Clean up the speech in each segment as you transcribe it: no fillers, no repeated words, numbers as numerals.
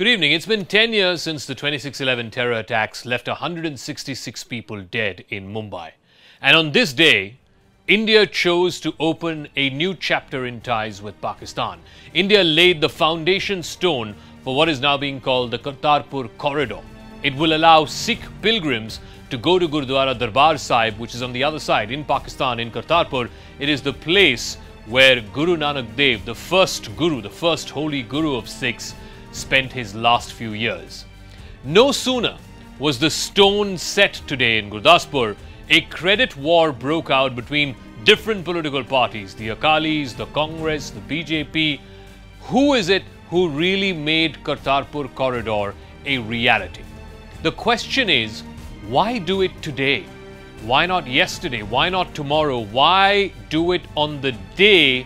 Good evening. It's been 10 years since the 26/11 terror attacks left 166 people dead in Mumbai. And on this day, India chose to open a new chapter in ties with Pakistan. India laid the foundation stone for what is now being called the Kartarpur Corridor. It will allow Sikh pilgrims to go to Gurdwara Darbar Sahib, which is on the other side in Pakistan, in Kartarpur. It is the place where Guru Nanak Dev, the first Guru, the first holy Guru of Sikhs, spent his last few years. No sooner was the stone set today in Gurdaspur, a credit war broke out between different political parties, the Akalis, the Congress, the BJP. Who is it who really made Kartarpur Corridor a reality? The question is, why do it today? Why not yesterday? Why not tomorrow? Why do it on the day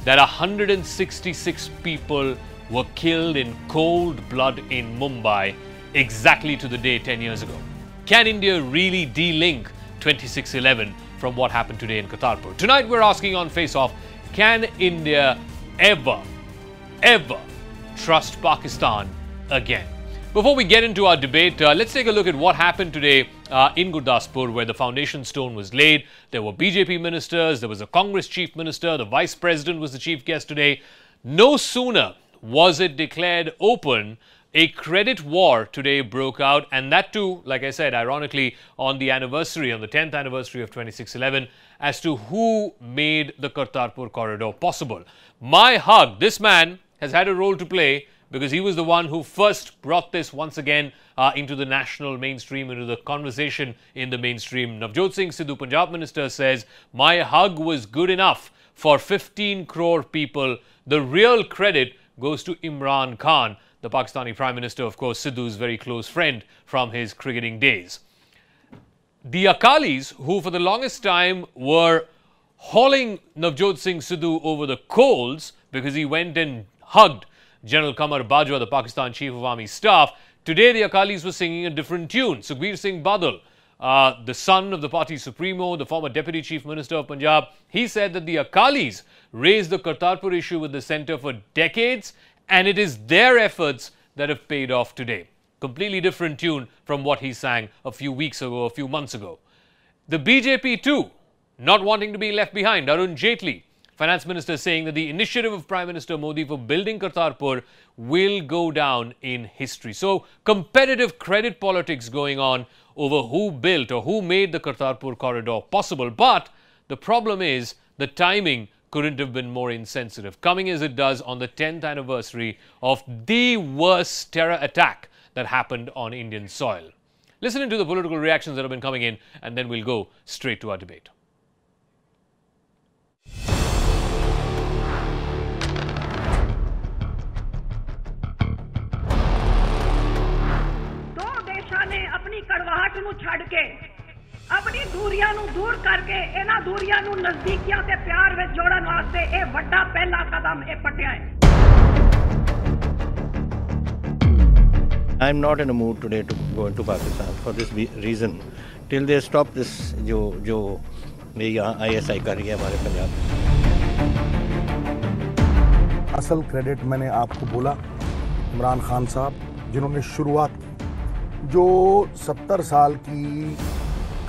that 166 people were killed in cold blood in Mumbai, exactly to the day 10 years ago? Can India really de-link 26/11 from what happened today in Kartarpur? Tonight we're asking on Face Off, can India ever trust Pakistan again? Before we get into our debate, let's take a look at what happened today in Gurdaspur, where the foundation stone was laid. There were BJP ministers, there was a Congress chief minister, the vice president was the chief guest today. No sooner was it declared open, a credit war today broke out, and that too, like I said, ironically, on the anniversary, on the 10th anniversary of 26/11, as to who made the Kartarpur Corridor possible. My hug, this man has had a role to play because he was the one who first brought this once again into the national mainstream, into the conversation in the mainstream. Navjot Singh Sidhu, Punjab minister, says, my hug was good enough for 15 crore people. The real credit goes to Imran Khan, the Pakistani Prime Minister, of course, Sidhu's very close friend from his cricketing days. The Akalis, who for the longest time were hauling Navjot Singh Sidhu over the coals because he went and hugged General Qamar Bajwa, the Pakistan Chief of Army Staff, today the Akalis were singing a different tune. Sukhbir Singh Badal, the son of the party supremo, the former Deputy Chief Minister of Punjab, he said that the Akalis raised the Kartarpur issue with the centre for decades, and it is their efforts that have paid off today. Completely different tune from what he sang a few weeks ago, a few months ago. The BJP too, not wanting to be left behind. Arun Jaitley, Finance Minister, saying that the initiative of Prime Minister Modi for building Kartarpur will go down in history. So, competitive credit politics going on over who built or who made the Kartarpur Corridor possible. But the problem is the timing couldn't have been more insensitive, coming as it does on the 10th anniversary of the worst terror attack that happened on Indian soil. Listen to the political reactions that have been coming in, and then we'll go straight to our debate. अपनी कड़वाहट ਨੂੰ ਛੱਡ ਕੇ ਆਪਣੀ ਦੂਰੀਆਂ ਨੂੰ ਦੂਰ ਕਰਕੇ ਇਹਨਾਂ ਦੂਰੀਆਂ ਨੂੰ ਨਜ਼ਦੀਕੀਆਂ ਤੇ ਪਿਆਰ ਵਿੱਚ ਜੋੜਨ ਵਾਸਤੇ ਇਹ ਵੱਡਾ ਪਹਿਲਾ ਕਦਮ ਇਹ ਪਟਿਆ ਹੈ I am not in a mood today to go into Pakistan for this reason till they stop this जो यहाँ ISI कर रही है हमारे पंजाब में। असल क्रेडिट मैंने आपको बोला इमरान खान साहब, जिन्होंने शुरुआत की, जो 70 साल की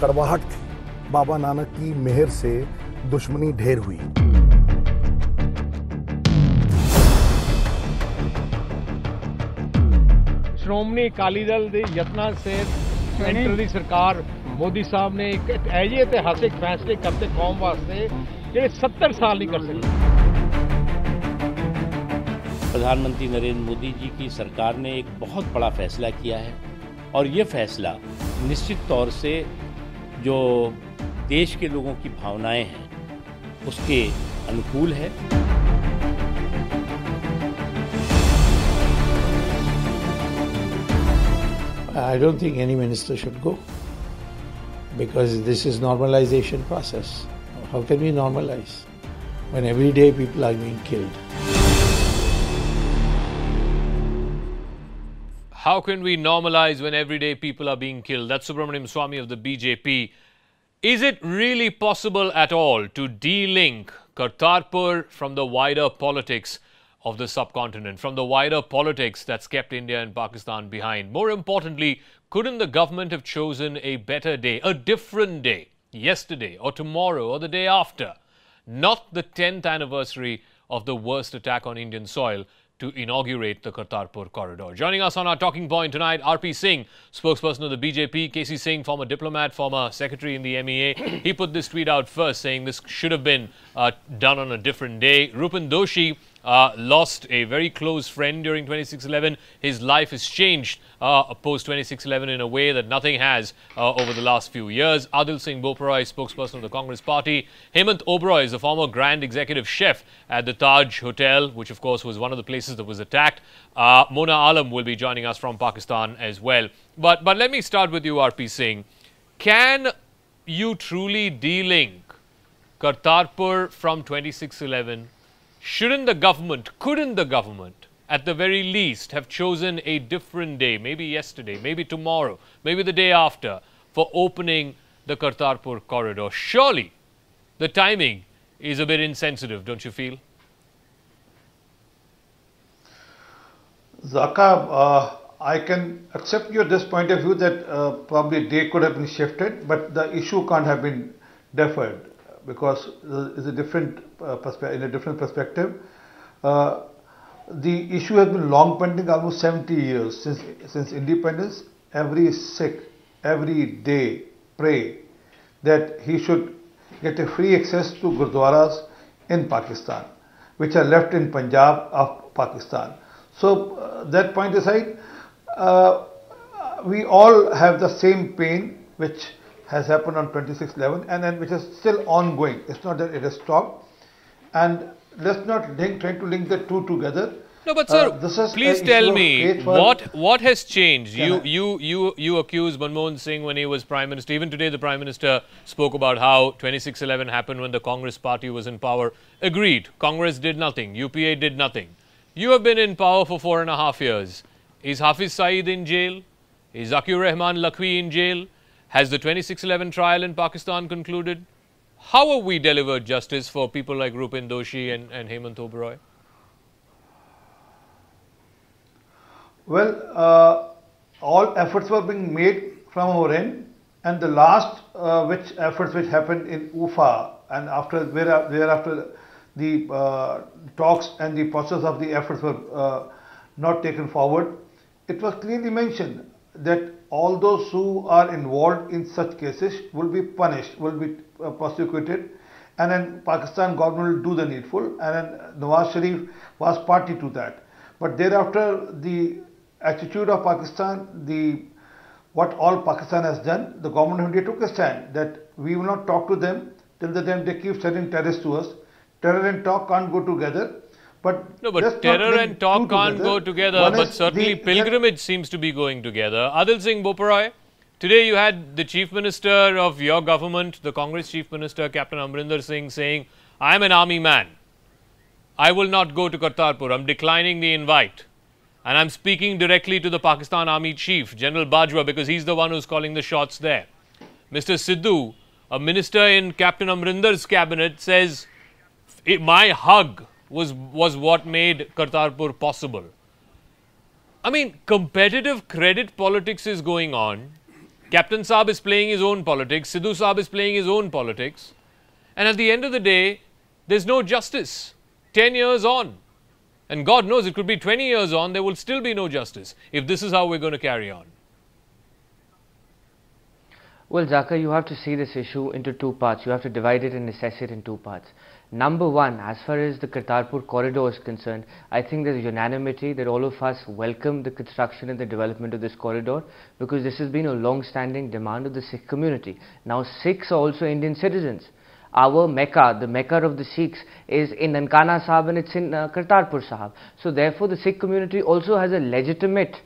कड़वाहट थी, बाबा नानक की मेहर से दुश्मनी ढेर हुई। श्रोमणी अकाली दल के यत्नां से सेंटर की सरकार मोदी साहब ने एक ऐसे इतिहासिक फैसले करते कौम वास्ते जो 70 साल नहीं कर सके। प्रधानमंत्री नरेंद्र मोदी जी की सरकार ने एक बहुत बड़ा फैसला किया है और ये फैसला निश्चित तौर से जो देश के लोगों की भावनाएं हैं उसके अनुकूल है। I don't think any minister should go because this is normalization process. How can we normalize when every day people are being killed? How can we normalize when everyday people are being killed? That's Subramaniam Swamy of the BJP. Is it really possible at all to de-link Kartarpur from the wider politics of the subcontinent, from the wider politics that's kept India and Pakistan behind. More importantly, couldn't the government have chosen a better day, a different day, yesterday or tomorrow or the day after, not the 10th anniversary of the worst attack on Indian soil, to inaugurate the Kartarpur Corridor? Joining us on our talking point tonight, RP Singh, spokesperson of the BJP, KC Singh, former diplomat, former secretary in the MEA. He put this tweet out first, saying this should have been done on a different day. Rupin Doshi lost a very close friend during 26/11. His life has changed post 26/11 in a way that nothing has over the last few years. Adil Singh Boparai, spokesperson of the Congress Party. Hemant Oberoi is the former grand executive chef at the Taj Hotel, which of course was one of the places that was attacked. Mona Alam will be joining us from Pakistan as well. But let me start with you, RP Singh. Can you truly de-link Kartarpur from 26/11? Couldn't the government, at the very least, have chosen a different day, maybe yesterday, maybe tomorrow, maybe the day after, for opening the Kartarpur Corridor? Surely the timing is a bit insensitive, don't you feel? Zakka, I can accept your this point of view that probably day could have been shifted, but the issue can't have been deferred, because it's a different in a different perspective. The issue has been long pending, almost 70 years since independence. Every Sikh, every day pray that he should get a free access to gurdwaras in Pakistan, which are left in Punjab of Pakistan. So that point aside, we all have the same pain which has happened on 26/11 and which is still ongoing. It's not that it has stopped. And let's not try to link the two together. No, but sir, please tell me what has changed. You accuse Manmohan Singh when he was Prime Minister. Even today, the Prime Minister spoke about how 26/11 happened when the Congress Party was in power. Agreed, Congress did nothing. UPA did nothing. You have been in power for 4.5 years. Is Hafiz Saeed in jail? Is Zakir Rahman Lakhvi in jail? Has the 26/11 trial in Pakistan concluded? How have we delivered justice for people like Rupin Doshi and Hemant Oberoi? Well, all efforts were being made from our end, and the last efforts which happened in Ufa, and thereafter the talks and the process of the efforts were not taken forward. It was clearly mentioned that all those who are involved in such cases will be punished, will be prosecuted, and then Pakistan government will do the needful, and then Nawaz Sharif was party to that. But thereafter, the attitude of Pakistan, what all Pakistan has done, the government of India took a stand that we will not talk to them till the time they keep sending terrorists to us. Terror and talk can't go together. But terror and talk can't go together, but certainly pilgrimage seems to be going together. Adil Singh Boparai, today you had the Chief Minister of your government, the Congress Chief Minister, Captain Amrinder Singh, saying, I am an army man. I will not go to Kartarpur. I'm declining the invite. And I'm speaking directly to the Pakistan Army Chief, General Bajwa, because he's the one who's calling the shots there. Mr. Sidhu, a minister in Captain Amrinder's cabinet, says, my hug was what made Kartarpur possible. I mean, competitive credit politics is going on. Captain Saab is playing his own politics. Sidhu Saab is playing his own politics. And at the end of the day, there's no justice. 10 years on. And God knows, it could be 20 years on, there will still be no justice if this is how we're going to carry on. Well, Zakka, you have to see this issue into two parts. You have to divide it and assess it in two parts. Number one, as far as the Kartarpur Corridor is concerned, I think there's unanimity that all of us welcome the construction and the development of this corridor, because this has been a long-standing demand of the Sikh community. Now, Sikhs are also Indian citizens. Our Mecca, the Mecca of the Sikhs, is in Nankana Sahib and it's in Kartarpur Sahib. So therefore, the Sikh community also has a legitimate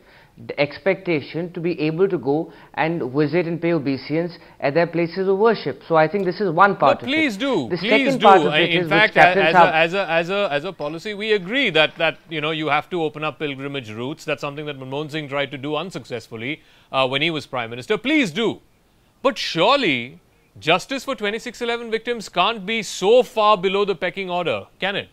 expectation to be able to go and visit and pay obeisance at their places of worship. So I think this is one part of it. Please do. The please second do. part of it In is fact, as a policy, we agree that you have to open up pilgrimage routes. That's something that Manmohan Singh tried to do unsuccessfully when he was Prime Minister. Please do. But surely, justice for 26/11 victims can't be so far below the pecking order, can it?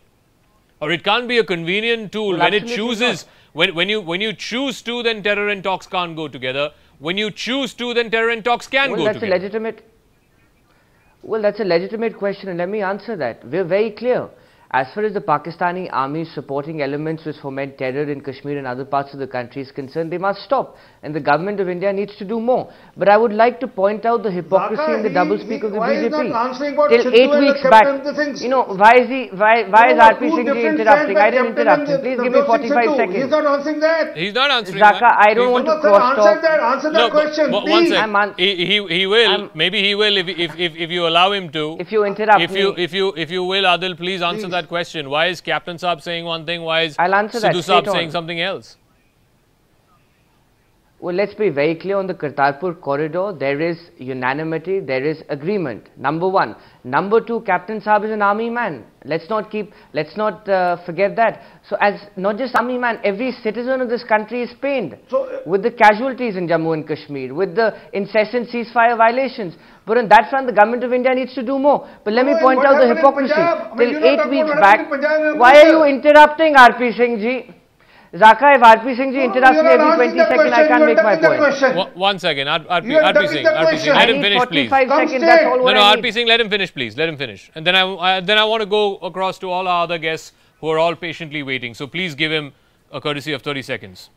Or it can't be a convenient tool. Well, when it absolutely chooses, when you choose to, then terror and talks can't go together. When you choose to, then terror and talks can go that's together. A legitimate. Well, that's a legitimate question, and let me answer that. We're very clear. As far as the Pakistani army supporting elements which foment terror in Kashmir and other parts of the country is concerned, they must stop. And the government of India needs to do more. But I would like to point out the hypocrisy and the doublespeak of the BJP. Till 8 weeks back, you know, why is RP Singh ji interrupting? I didn't interrupt him. Please give me 45 seconds. He's not answering that. He's not answering Zakka, that. I don't want to cross talk. Answer that question, but please. One second. He will. Maybe he will if you allow him to. If you interrupt if you will, Adil, please answer that question. Why is Captain Saab saying one thing? Why is Sidhu Saab saying something else? Well, let's be very clear on the Kartarpur Corridor. There is unanimity, there is agreement. Number one. Number two, Captain Saab is an army man. Let's not forget that. So, as not just army man, every citizen of this country is pained with the casualties in Jammu and Kashmir, with the incessant ceasefire violations. But on that front, the government of India needs to do more. But let me point out the hypocrisy. Till 8 weeks back, why are you interrupting RP Singh ji? Zakka, if RP Singh ji interrupts me every 20 seconds, I can't make my point. One second, RP Singh, let him finish, please. 45 seconds, that's all what I need. RP Singh, let him finish, please. Let him finish. And then I want to go across to all our other guests who are all patiently waiting. So please give him a courtesy of 30 seconds.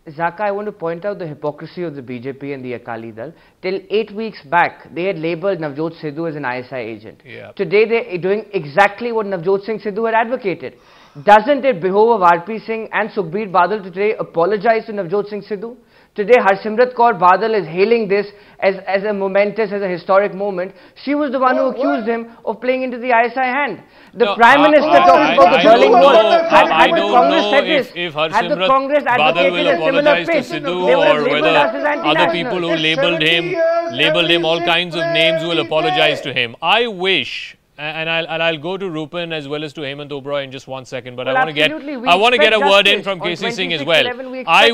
Zakka, I want to point out the hypocrisy of the BJP and the Akali Dal. Till 8 weeks back, they had labelled Navjot Sidhu as an ISI agent. Yeah. Today, they are doing exactly what Navjot Singh Sidhu had advocated. Doesn't it behove of RP Singh and Sukhbir Badal to today apologize to Navjot Singh Sidhu? Today, Harsimrat Kaur Badal is hailing this as a momentous, as a historic moment. She was the one who accused him of playing into the ISI hand. The Prime Minister talking about the Berlin Wall. Had the Congress said this, had the Congress advocated a similar pitch, they would have labelled us as anti-national. Other people who labelled him all kinds of names will apologize to him. I wish. And I'll go to Rupan as well as to Hemant Oberoi in just 1 second, but I want to get a word in from KC Singh as well. I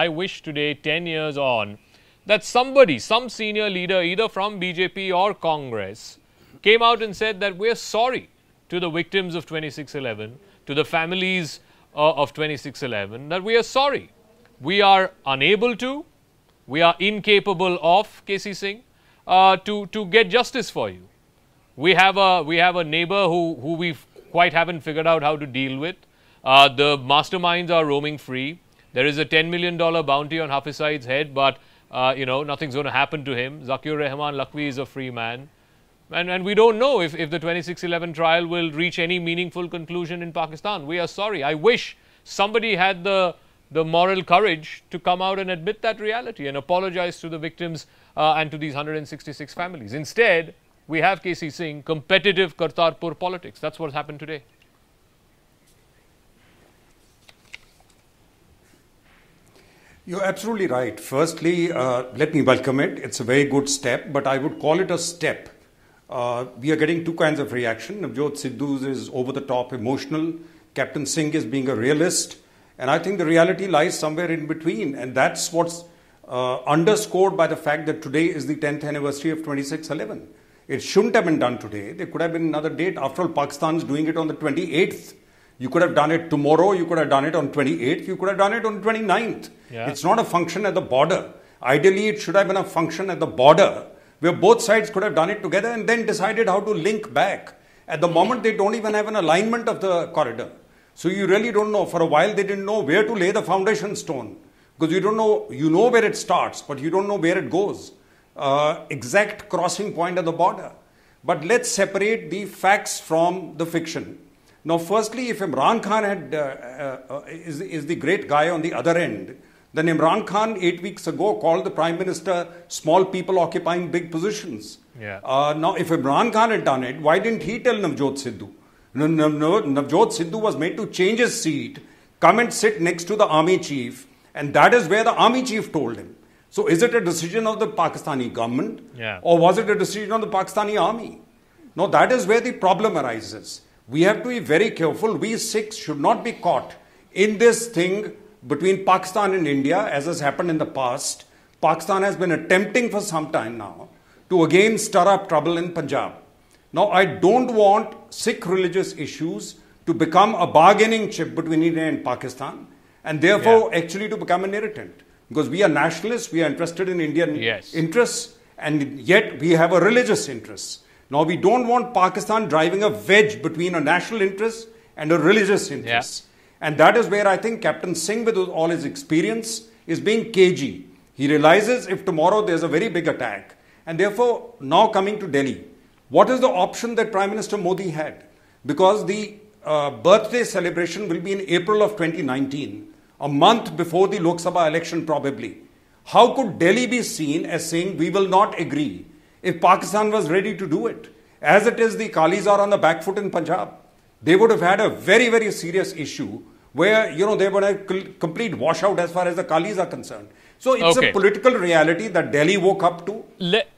wish today 10 years on that some senior leader either from BJP or Congress came out and said that we're sorry to the victims of 26/11, to the families of 26/11, that we are sorry. We are unable to, we are incapable of, KC Singh, to get justice for you. We have a neighbor who we quite haven't figured out how to deal with. The masterminds are roaming free. There is a $10 million bounty on Hafiz Saeed's head, but nothing's going to happen to him. Zakir Rahman Lakhvi is a free man. And we don't know if the 26/11 trial will reach any meaningful conclusion in Pakistan. We are sorry. I wish somebody had the moral courage to come out and admit that reality and apologize to the victims and to these 166 families. Instead, we have KC Singh, competitive Kartarpur politics. That's what's happened today. You're absolutely right. Firstly, let me welcome it. It's a very good step, but I would call it a step. We are getting two kinds of reaction. Navjot Sidhu is over the top emotional. Captain Singh is being a realist. And I think the reality lies somewhere in between. And that's what's underscored by the fact that today is the 10th anniversary of 26/11. It shouldn't have been done today. There could have been another date. After all, Pakistan's doing it on the 28th. You could have done it tomorrow. You could have done it on 28th. You could have done it on 29th. Yeah. It's not a function at the border. Ideally, it should have been a function at the border where both sides could have done it together and then decided how to link back. At the moment, they don't even have an alignment of the corridor. So you really don't know. For a while, they didn't know where to lay the foundation stone. Because you don't know, you know where it starts, but you don't know where it goes. Exact crossing point at the border. But let's separate the facts from the fiction. Now, firstly, if Imran Khan is the great guy on the other end, then Imran Khan 8 weeks ago called the Prime Minister small people occupying big positions. Yeah. Now, if Imran Khan had done it, why didn't he tell Navjot Sidhu? Navjot Sidhu was made to change his seat, come and sit next to the army chief, and that is where the army chief told him. So is it a decision of the Pakistani government? Yeah. Or was it a decision of the Pakistani army? No, that is where the problem arises. We have to be very careful. We Sikhs should not be caught in this thing between Pakistan and India, as has happened in the past. Pakistan has been attempting for some time now to again stir up trouble in Punjab. Now, I don't want Sikh religious issues to become a bargaining chip between India and Pakistan, and therefore actually to become an irritant. Because we are nationalists, we are interested in Indian interests, and yet we have a religious interest. Now, we don't want Pakistan driving a wedge between a national interest and a religious interest. And that is where I think Captain Singh, with all his experience, is being cagey. He realizes if tomorrow there's a very big attack, and therefore now coming to Delhi, what is the option that Prime Minister Modi had? Because the birthday celebration will be in April of 2019, a month before the Lok Sabha election probably. How could Delhi be seen as saying we will not agree if Pakistan was ready to do it? As it is, the Kalis are on the back foot in Punjab. They would have had a very, very serious issue where, you know, they would have complete washout as far as the Kalis are concerned. So it's a political reality that Delhi woke up to.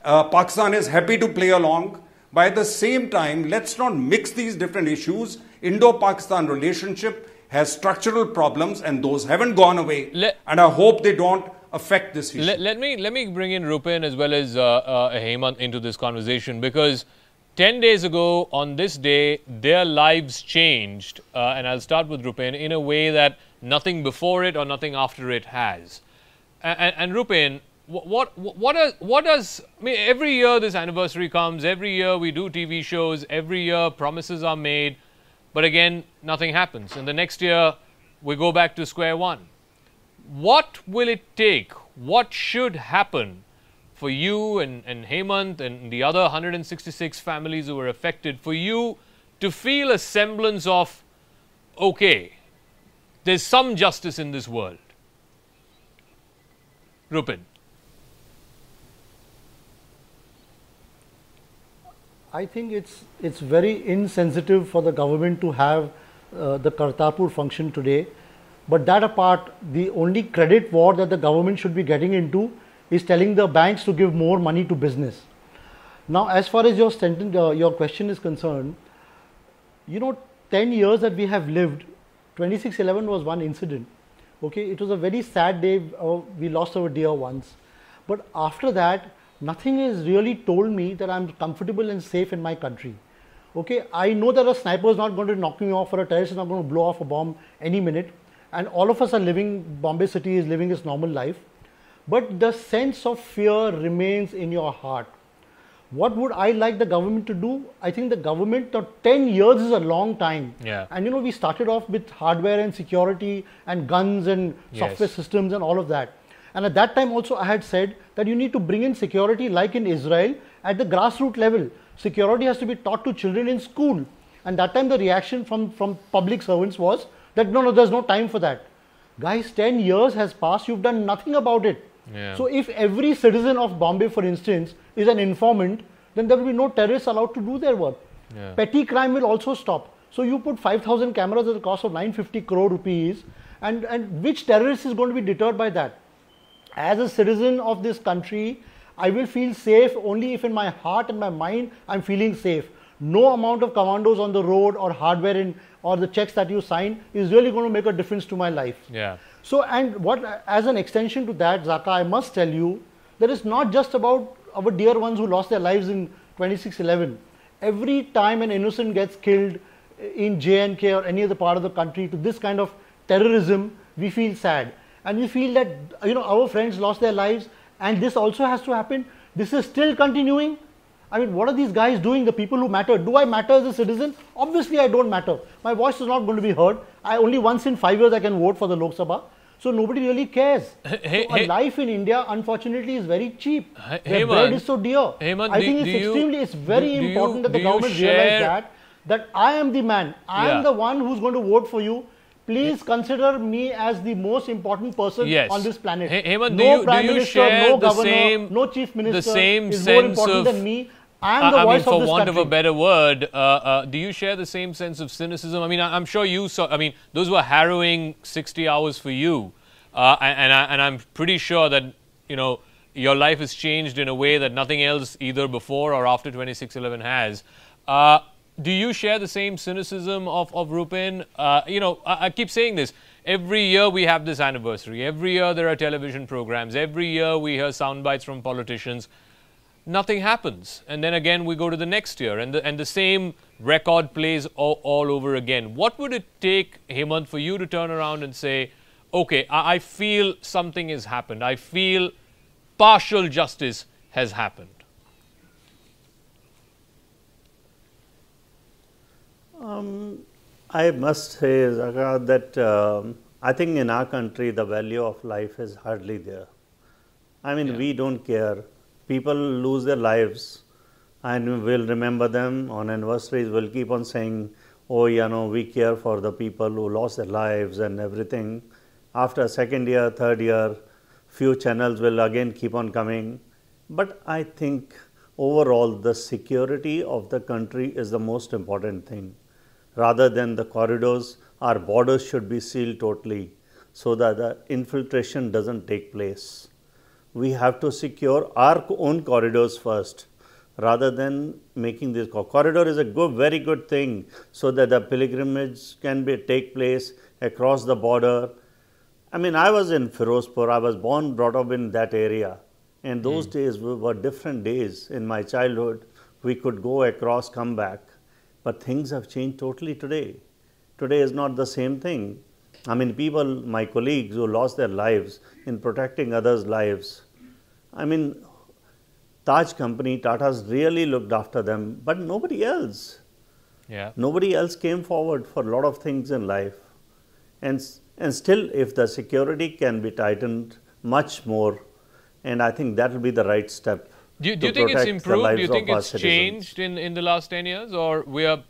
Pakistan is happy to play along. But at the same time, let's not mix these different issues. Indo-Pakistan relationship has structural problems and those haven't gone away. And I hope they don't affect this issue. Let me bring in Rupin as well as Hemant into this conversation, because 10 days ago on this day, their lives changed. And I'll start with Rupin in a way that nothing before it or nothing after it has. And Rupin, what does, I mean, every year this anniversary comes, every year we do TV shows, every year promises are made, but again, nothing happens. And the next year, we go back to square one. What will it take? What should happen for you and Hemant and the other 166 families who were affected, for you to feel a semblance of, okay, there's some justice in this world? Rupin. I think it's very insensitive for the government to have the Kartarpur function today. But that apart, the only credit war that the government should be getting into is telling the banks to give more money to business. Now, as far as your question is concerned, you know, 10 years that we have lived, 26/11 was one incident. Okay, it was a very sad day. We lost our dear ones. But after that, nothing has really told me that I'm comfortable and safe in my country. Okay, I know that a sniper is not going to knock me off or a terrorist is not going to blow off a bomb any minute. And all of us are living, Bombay city is living its normal life. But the sense of fear remains in your heart. What would I like the government to do? I think the government, 10 years is a long time. Yeah. And you know, we started off with hardware and security and guns and software systems and all of that. And at that time also I had said that you need to bring in security like in Israel at the grassroots level. Security has to be taught to children in school. And that time the reaction from public servants was that no, there's no time for that. Guys, 10 years has passed, you've done nothing about it. Yeah. So if every citizen of Bombay, for instance, is an informant, then there will be no terrorists allowed to do their work. Yeah. Petty crime will also stop. So you put 5,000 cameras at the cost of 950 crore rupees, and which terrorist is going to be deterred by that? As a citizen of this country, I will feel safe only if in my heart and my mind I'm feeling safe. No amount of commandos on the road or hardware or the checks that you sign is really going to make a difference to my life. Yeah. So, and what, as an extension to that, Zakka, I must tell you that it's not just about our dear ones who lost their lives in 26/11. Every time an innocent gets killed in J&K or any other part of the country to this kind of terrorism, we feel sad. And we feel that, you know, our friends lost their lives and this also has to happen. This is still continuing. I mean, what are these guys doing, the people who matter? Do I matter as a citizen? Obviously, I don't matter. My voice is not going to be heard. Only once in 5 years I can vote for the Lok Sabha. So nobody really cares. A life in India, unfortunately, is very cheap. The bread is so dear. I think it's very important that the government realize that I am the man. I am the one who's going to vote for you. Please consider me as the most important person on this planet. Hemant, no Prime Minister, no the Governor, no Chief Minister the same is sense more important than me. I am the voice of this country. For want of a better word, do you share the same sense of cynicism? I mean, I'm sure you saw, I mean, those were harrowing 60 hours for you. And I'm pretty sure that, you know, your life has changed in a way that nothing else either before or after 26/11 has. Do you share the same cynicism of Rupin? You know, I keep saying this. Every year we have this anniversary. Every year there are television programs. Every year we hear sound bites from politicians. nothing happens. And then again we go to the next year and the same record plays all over again. What would it take, Hemant, for you to turn around and say, okay, I feel something has happened. I feel partial justice has happened? I must say, Zakka, that I think in our country the value of life is hardly there. I mean, we don't care. People lose their lives and we'll remember them on anniversaries. We'll keep on saying, oh, you know, we care for the people who lost their lives and everything. After second year, third year, few channels will again keep on coming. But I think overall the security of the country is the most important thing. Rather than the corridors, our borders should be sealed totally so that the infiltration doesn't take place. We have to secure our own corridors first, rather than making this corridor is a very good thing, so that the pilgrimage can take place across the border. I mean, I was in Firozpur. I was born, brought up in that area, and those days were different days. In my childhood, we could go across, come back. But things have changed totally today. Today is not the same thing. I mean, people, my colleagues who lost their lives in protecting others' lives, I mean, Taj company, Tata's really looked after them, but nobody else. Yeah. Nobody else came forward for a lot of things in life. And still, if the security can be tightened much more, and I think that will be the right step. Do you think it's improved? Do you think it's changed in the last 10 years? Or we are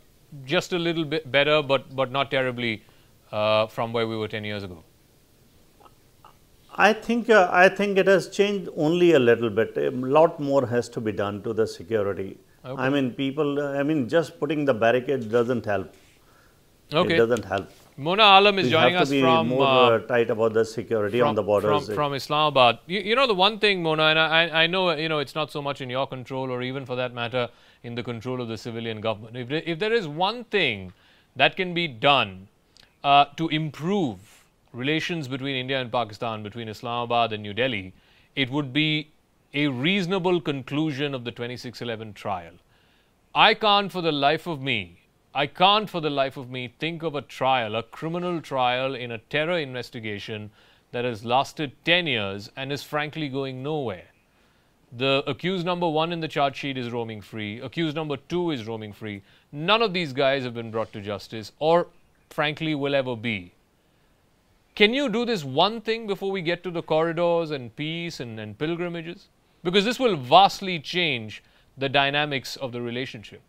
just a little bit better, but not terribly from where we were 10 years ago? I think it has changed only a little bit. A lot more has to be done to the security. Okay. I mean, just putting the barricade doesn't help. Okay. It doesn't help. Mona Alam is joining us from... more tight about the security on the borders. From Islamabad. You know, the one thing, Mona, and I know, you know, it's not so much in your control or even for that matter in the control of the civilian government. If there is one thing that can be done to improve relations between India and Pakistan, between Islamabad and New Delhi, it would be a reasonable conclusion of the 2611 trial. I can't for the life of me think of a trial, a criminal trial in a terror investigation that has lasted 10 years and is frankly going nowhere. The accused number 1 in the charge sheet is roaming free. Accused number 2 is roaming free. None of these guys have been brought to justice or frankly will ever be. Can you do this one thing before we get to the corridors and peace and pilgrimages? Because this will vastly change the dynamics of the relationship.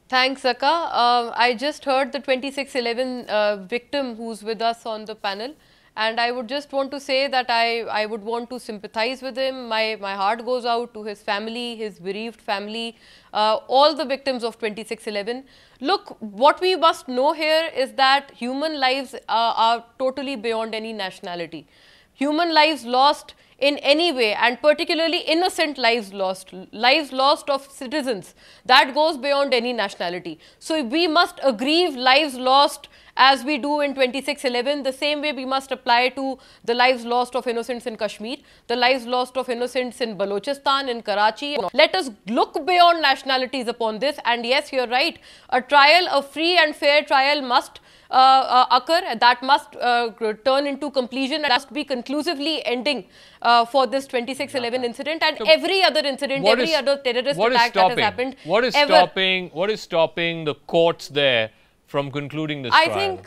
Thanks, Zakka. I just heard the 2611 victim who's with us on the panel, and I would just want to say that I would want to sympathize with him. My heart goes out to his family, his bereaved family, all the victims of 2611. Look, what we must know here is that human lives are totally beyond any nationality. Human lives lost in any way, and particularly innocent lives lost of citizens, that goes beyond any nationality. So we must aggrieve lives lost as we do in 2611, the same way we must apply to the lives lost of innocents in Kashmir, the lives lost of innocents in Balochistan, in Karachi. Let us look beyond nationalities upon this, and yes, you're right, a trial, a free and fair trial must occur, that must turn into completion and must be conclusively ending for this 2611 incident and every other incident, every other terrorist attack that has happened. What is stopping the courts there from concluding this trial?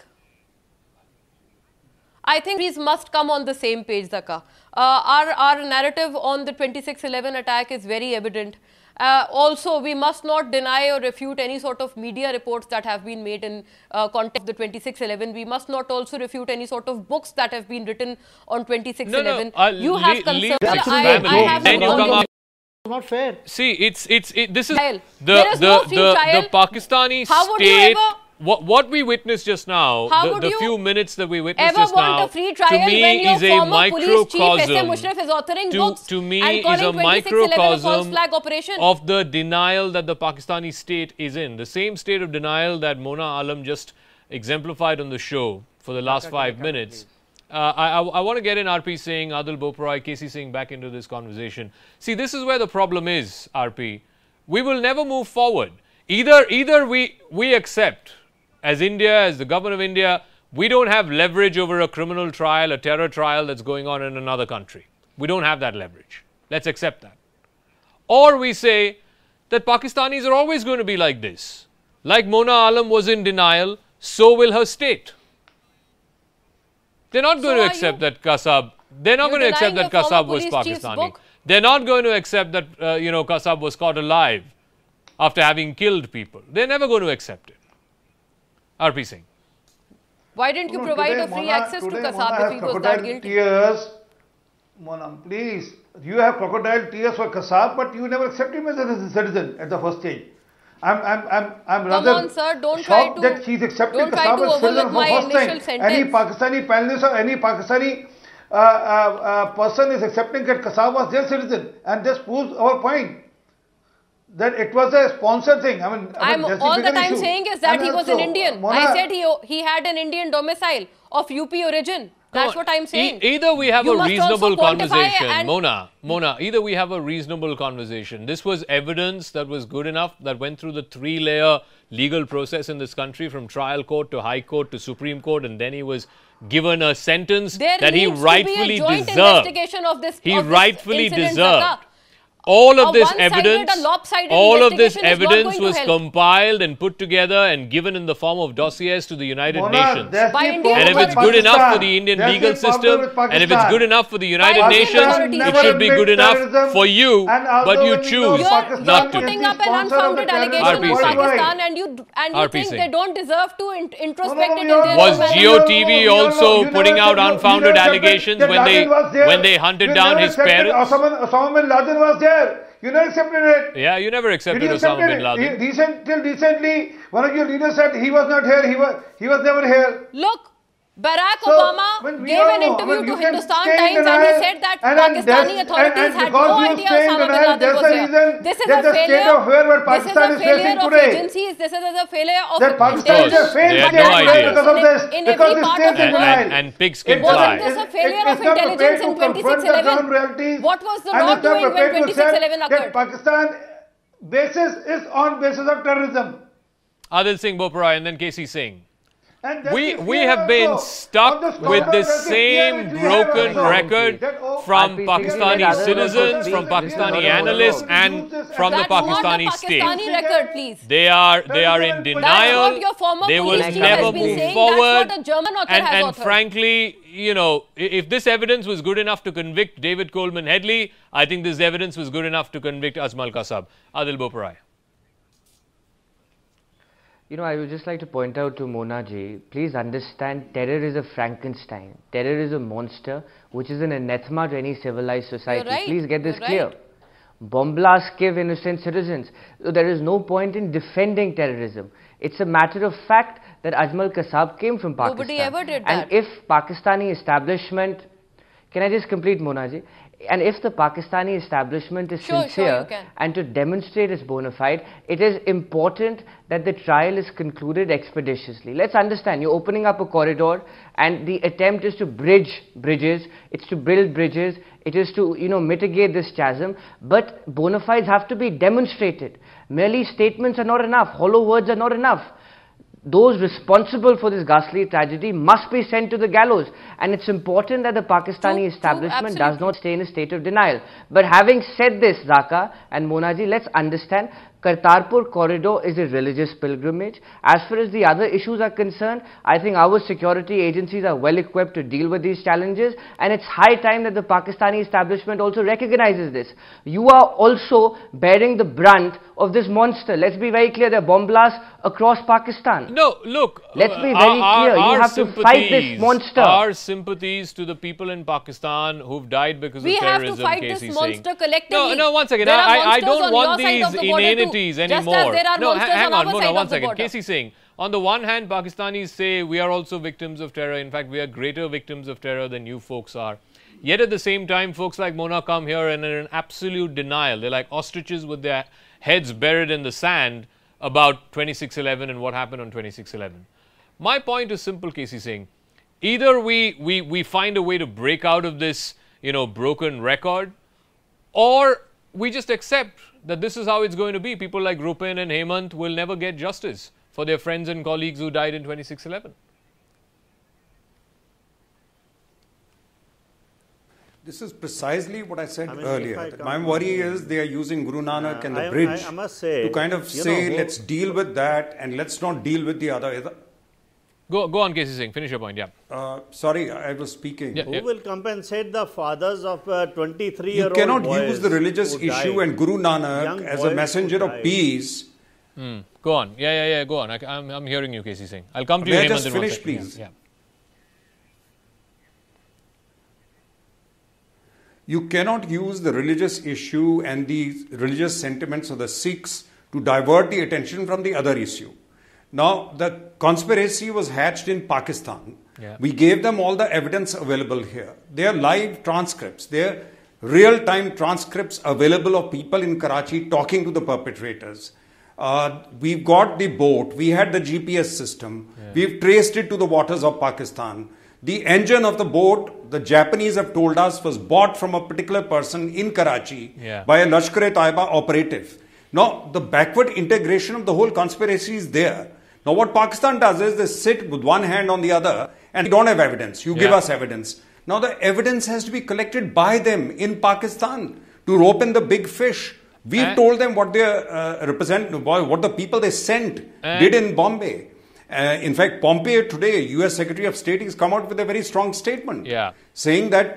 I think these must come on the same page, Zakka. Our narrative on the 2611 attack is very evident. Also, we must not deny or refute any sort of media reports that have been made in context of the 2611. We must not also refute any sort of books that have been written on 2611. You have concerns. It's not fair. See, this is the Pakistani state. What we witnessed just now, the few minutes that we witnessed just now, to me is a microcosm. To me is a microcosm of the denial that the Pakistani state is in. The same state of denial that Mona Alam just exemplified on the show for the last 5 minutes I want to get in RP Singh, Adil Boparai, KC Singh back into this conversation. See, this is where the problem is, RP. We will never move forward. Either we accept, as India, as the government of India, we don't have leverage over a criminal trial, a terror trial that's going on in another country. We don't have that leverage. Let's accept that. Or we say that Pakistanis are always going to be like this. Like Mona Alam was in denial, so will her state. They're not going to accept that Kasab. They're not going to accept that Kasab was Pakistani. They're not going to accept that Kasab was caught alive after having killed people. They're never going to accept it. RP Singh. Why didn't you provide a free access to Kasab if he was that guilty? Mona, please. You have crocodile tears for Kasab, but you never accept him as a citizen at the first stage. I'm rather on, sir, don't shocked that she's accepting Kasab as citizen for the first time. Any Pakistani panelist or any Pakistani person is accepting that Kasab was their citizen, and this proves our point that it was a sponsored thing. I'm all that I'm saying is that he was an Indian. Mona, I said he had an Indian domicile of UP origin. That's what I'm saying. Either we have a reasonable conversation, Mona, either we have a reasonable conversation. This was evidence that was good enough, that went through the 3-layer legal process in this country, from trial court to high court to Supreme Court, and then he was given a sentence that he rightfully deserved. He rightfully deserved. All of this evidence was compiled and put together and given in the form of dossiers to the United Nations. And if it's good enough for the Indian legal system, and if it's good enough for the United Nations, it should be good enough for you, but you choose not to. You're putting up an unfounded allegation on Pakistan, and you think they don't deserve to introspect it in their Was GeoTV also putting out unfounded allegations when they hunted down his parents? Osama bin Laden was there. You never accepted it. Yeah, you never accepted Osama bin Laden. Till recently, one of your leaders said he was not here. He was never here. Look, Barack Obama gave an interview to Hindustan Times and he said that Pakistani authorities had no idea Osama bin Laden was here. This is a failure. Of agencies. This is a failure of intelligence. They had no idea. In every part of the world. And pigs can fly. Wasn't this a failure of intelligence in 2611? What was the law doing when 2611 occurred? Pakistan basis is on basis of terrorism. Adil Singh Boparai and then KC Singh. We have been stuck with this same broken record from Pakistani citizens, from Pakistani analysts, and from the Pakistani state. Record, please. They are in denial. They will never move forward. And frankly, if this evidence was good enough to convict David Coleman Headley, I think this evidence was good enough to convict Ajmal Kasab. Adil Boparai. I would just like to point out to Mona ji, please understand, terror is a Frankenstein. Terror is a monster, which is an anathema to any civilized society. Right. Please get this clear. Bomb blasts kill innocent citizens. So there is no point in defending terrorism. It's a matter of fact that Ajmal Kasab came from Pakistan. Nobody ever did that. And if Pakistani establishment, can I just complete, Mona ji? And if the Pakistani establishment is sincere and to demonstrate its bona fide, it is important that the trial is concluded expeditiously. Let's understand, you're opening up a corridor and the attempt is to bridge bridges, it's to build bridges, it is to, mitigate this chasm, but bona fides have to be demonstrated. Merely statements are not enough, hollow words are not enough. Those responsible for this ghastly tragedy must be sent to the gallows, and it's important that the Pakistani establishment does not stay in a state of denial. But having said this, Zakka and Monaji, let's understand, Kartarpur Corridor is a religious pilgrimage. As far as the other issues are concerned, I think our security agencies are well equipped to deal with these challenges, and it's high time that the Pakistani establishment also recognizes this. You are also bearing the brunt of this monster. Let's be very clear, there are bomb blasts across Pakistan. No, look, let's be very clear, you have to fight this monster. Our sympathies to the people in Pakistan who've died because of terrorism. We have to fight this monster collectively. No, one second, I don't want these inanities anymore. Hang on, Mona, one second. KC Singh, on the one hand, Pakistanis say we are also victims of terror. In fact, we are greater victims of terror than you folks are. Yet at the same time, folks like Mona come here and are in absolute denial. They're like ostriches with their heads buried in the sand about 2611 and what happened on 2611. My point is simple, KC Singh. Either we find a way to break out of this, broken record, or we just accept that this is how it's going to be. People like Rupin and Hemant will never get justice for their friends and colleagues who died in 26/11. This is precisely what I said earlier. My worry is they are using Guru Nanak and the bridge I must say, to kind of say, let's deal with that and let's not deal with the other. Go on, KC Singh. Finish your point, yeah. Sorry, I was speaking. Who will compensate the fathers of 23-year-old You cannot boys use the religious issue and Guru Nanak as a messenger of peace. Go on. Yeah, go on. I'm hearing you, KC Singh. I'll come to you, May I Hemant, just in one finish, second. please? Yeah. You cannot use the religious issue and the religious sentiments of the Sikhs to divert the attention from the other issue. Now, the conspiracy was hatched in Pakistan. Yeah. We gave them all the evidence available here. They are live transcripts. They are real-time transcripts available of people in Karachi talking to the perpetrators. We've got the boat. We had the GPS system. Yeah. We've traced it to the waters of Pakistan. The engine of the boat, the Japanese have told us, was bought from a particular person in Karachi by a Lashkar-e-Taiba operative. Now, the backward integration of the whole conspiracy is there. Now, what Pakistan does is they sit with one hand on the other and we don't have evidence. You give us evidence. Now, the evidence has to be collected by them in Pakistan to rope in the big fish. We've told them what they represent, what the people they sent did in Bombay. In fact, Pompeo today, US Secretary of State, has come out with a very strong statement saying that,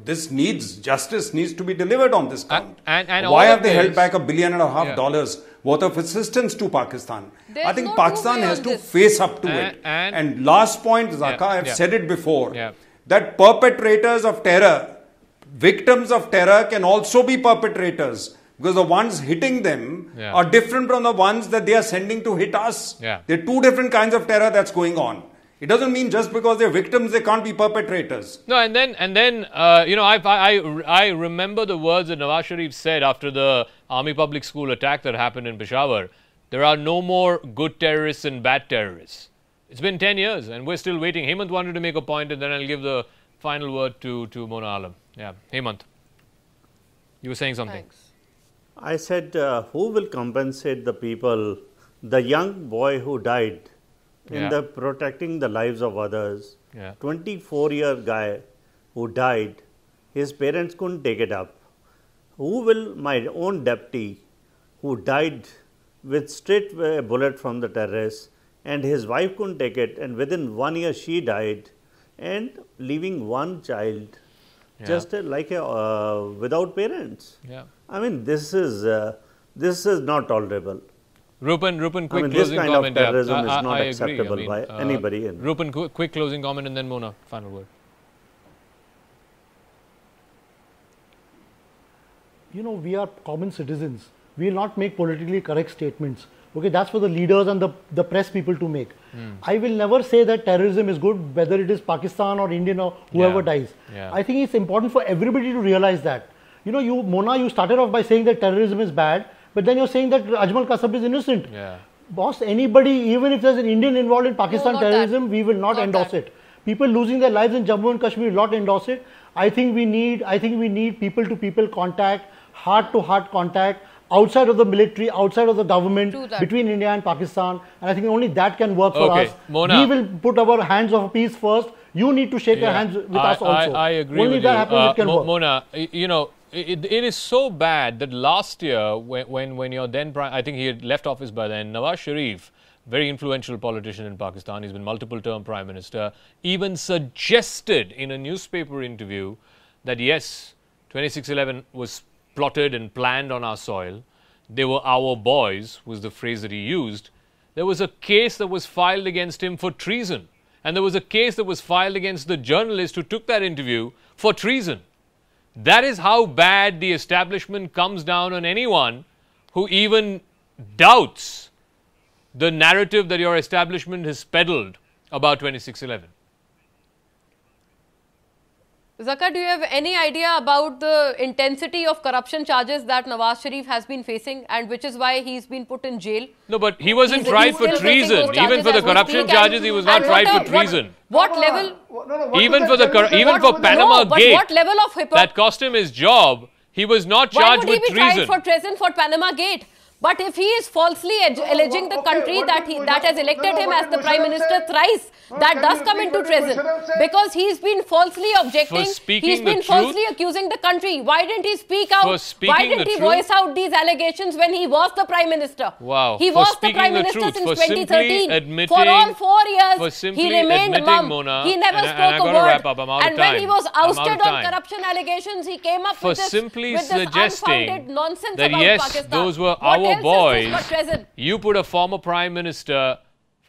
this justice needs to be delivered on this count. And why have they held back $1.5 billion worth of assistance to Pakistan? I think Pakistan has to face up to it. And last point, Zakka, I've said it before, that perpetrators of terror, victims of terror can also be perpetrators. Because the ones hitting them are different from the ones that they are sending to hit us. There are two different kinds of terror that's going on. It doesn't mean just because they're victims, they can't be perpetrators. No, and then I remember the words that Nawaz Sharif said after the Army Public School attack that happened in Peshawar. There are no more good terrorists and bad terrorists. It's been 10 years and we're still waiting. Hemant wanted to make a point and then I'll give the final word to Mona Alam. Yeah, Hemant, you were saying something. Thanks. I said, who will compensate the people, the young boy who died in the protecting the lives of others, 24-year guy who died, his parents couldn't take it up. Who will, my own deputy who died with straight bullet from the terrorists and his wife couldn't take it and within 1 year she died and leaving one child just like a without parents. I mean, this is not tolerable. Rupin, quick closing comment. This kind of terrorism is not acceptable by anybody. Rupin, quick closing comment and then Mona, final word. We are common citizens. We will not make politically correct statements. Okay, that's for the leaders and the press people to make. I will never say that terrorism is good, whether it is Pakistan or Indian or whoever dies. I think it's important for everybody to realize that. Mona, you started off by saying that terrorism is bad, but then you're saying that Ajmal Kasab is innocent. Boss, anybody, even if there's an Indian involved in Pakistan terrorism, we will not endorse it. People losing their lives in Jammu and Kashmir will not endorse it. I think we need people-to-people contact, heart-to-heart contact, outside of the military, outside of the government, between India and Pakistan, and I think only that can work for us. Mona, we will put our hands of peace first. You need to shake your hands with us also. I agree only with that you. Happens, it can work. Mona, it is so bad that last year, when your then I think he had left office by then, Nawaz Sharif, very influential politician in Pakistan, he's been multiple-term Prime Minister, even suggested in a newspaper interview that yes, 26/11 was plotted and planned on our soil. They were our boys, was the phrase that he used. There was a case that was filed against him for treason. And there was a case that was filed against the journalist who took that interview for treason. That is how bad the establishment comes down on anyone who even doubts the narrative that your establishment has peddled about 26/11. Zakka, do you have any idea about the intensity of corruption charges that Nawaz Sharif has been facing and which is why he's been put in jail? No, but he wasn't tried for treason. Even for the corruption charges, he was not tried for treason. What level? Even for Panama Gate, what level of hypocrisy that cost him his job. He was not charged with treason. Why would he be tried for treason for Panama Gate? But if he is falsely alleging the country that has elected him as the Prime Minister thrice, that does come into treason. Because he's been falsely objecting, he's been falsely accusing the country. Why didn't he speak out? Why didn't he voice out these allegations when he was the Prime Minister? Wow. He was the Prime Minister since 2013. For all 4 years, he remained mum. He never spoke a word. And when he was ousted on corruption allegations, he came up with this unfounded nonsense about Pakistan. Those were our boys. You put a former Prime Minister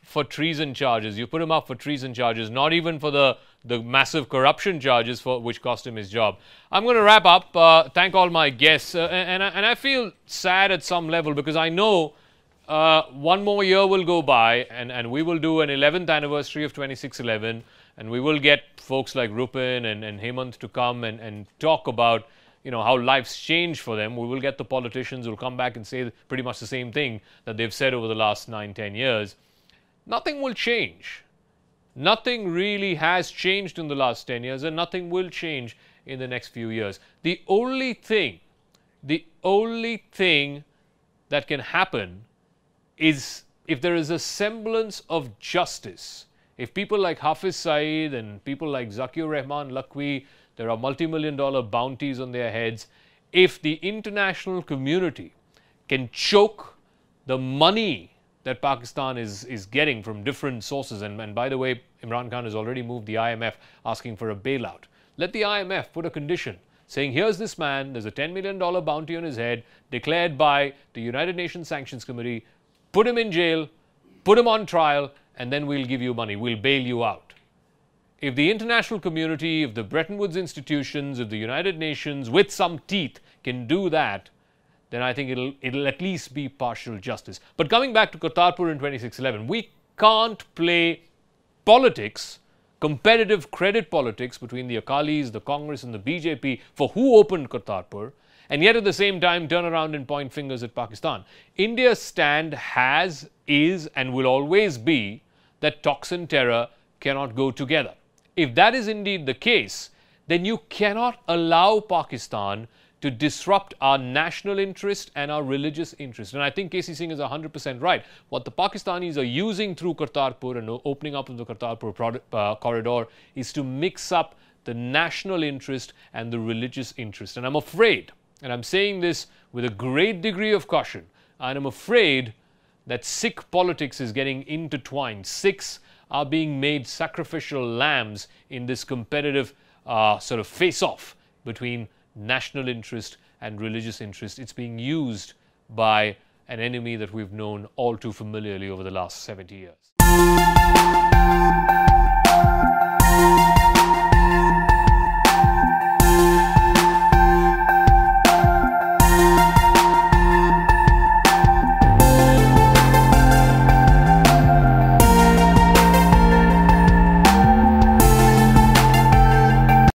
for treason charges. You put him up for treason charges, not even for the massive corruption charges for which cost him his job. I'm going to wrap up. Thank all my guests. And I feel sad at some level because I know one more year will go by and we will do an 11th anniversary of 26/11 and we will get folks like Rupin and Hemant to come and talk about how life's changed for them. We will get the politicians who will come back and say pretty much the same thing that they've said over the last 9-10 years. Nothing will change. Nothing really has changed in the last 10 years and nothing will change in the next few years. The only thing that can happen is if there is a semblance of justice. If people like Hafiz Saeed and people like Zakir Rahman Lakwi, there are multi-million-dollar bounties on their heads. If the international community can choke the money that Pakistan is getting from different sources, and by the way, Imran Khan has already moved the IMF asking for a bailout. Let the IMF put a condition saying, here's this man, there's a $10 million bounty on his head declared by the United Nations Sanctions Committee, put him in jail, put him on trial, and then we'll give you money, we'll bail you out. If the international community, if the Bretton Woods institutions, if the United Nations with some teeth can do that, then I think it'll at least be partial justice. But coming back to Kartarpur in 26/11, we can't play politics, competitive credit politics between the Akalis, the Congress and the BJP for who opened Kartarpur, and yet at the same time turn around and point fingers at Pakistan. India's stand has, is and will always be that talks and terror cannot go together. If that is indeed the case, then you cannot allow Pakistan to disrupt our national interest and our religious interest. And I think KC Singh is 100% right. What the Pakistanis are using through Kartarpur and opening up of the Kartarpur corridor is to mix up the national interest and the religious interest. And I'm afraid, and I'm saying this with a great degree of caution, and I'm afraid that Sikh politics is getting intertwined. Sikhs are being made sacrificial lambs in this competitive sort of face-off between national interest and religious interest. It's being used by an enemy that we've known all too familiarly over the last 70 years.